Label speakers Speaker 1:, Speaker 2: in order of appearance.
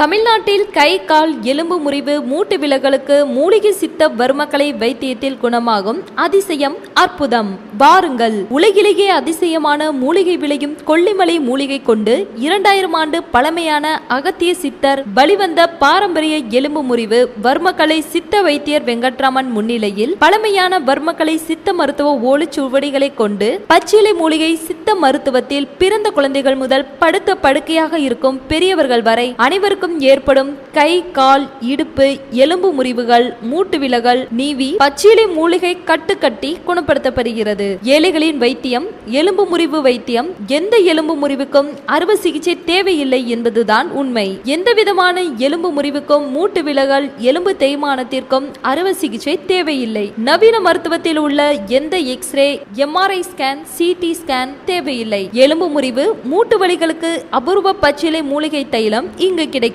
Speaker 1: தமிழ்நாட்டில் கை கால் எலும்பு முறிவு மூட்டு விலகலுக்கு மூலிகை சித்த வர்மக்கலை வைத்தியத்தில் குணமாகும் அதிசயம் அற்புதம். வாருங்கள், உலகிலேயே அதிசயமான மூலிகை விளையும் கொல்லிமலை மூலிகை கொண்டு 2000 ஆண்டு பழமையான அகத்திய சித்தர் வழிவந்த பாரம்பரிய எலும்பு முறிவு வர்மக்கலை சித்த வைத்தியர் வெங்கட்ராமன் முன்னிலையில் பழமையான வர்மக்கலை சித்த மருத்துவ ஓலைச்சுவடிகளை கொண்டு பச்சிலை மூலிகை சித்த மருத்துவத்தில் பிறந்த குழந்தைகள் முதல் படுத்த படுக்கையாக இருக்கும் பெரியவர்கள் வரை அனைவருக்கும் ஏற்படும் கை கால் இடுப்பு எலும்பு முறிவுகள் மூட்டு விலகல் நீவி பச்சிலை மூலிகை கட்டுக்கட்டி குணப்படுத்தப்படுகிறது. ஏழைகளின் வைத்தியம் எலும்பு முறிவு வைத்தியம். எந்த எலும்பு முறிவுக்கும் அறுவை சிகிச்சை தேவையில்லை என்பதுதான் உண்மை. எந்த விதமான எலும்பு முறிவுக்கும் மூட்டு விலகல் எலும்பு தேய்மானத்திற்கும் அறுவை சிகிச்சை தேவையில்லை. நவீன மருத்துவத்தில் உள்ள எந்த X ray MRI scan CT scan தேவையில்லை. எலும்பு முறிவு மூட்டு வலிகளுக்கு அபூர்வ பச்சிலை மூலிகை தைலம் இங்கு கிடைக்கும்.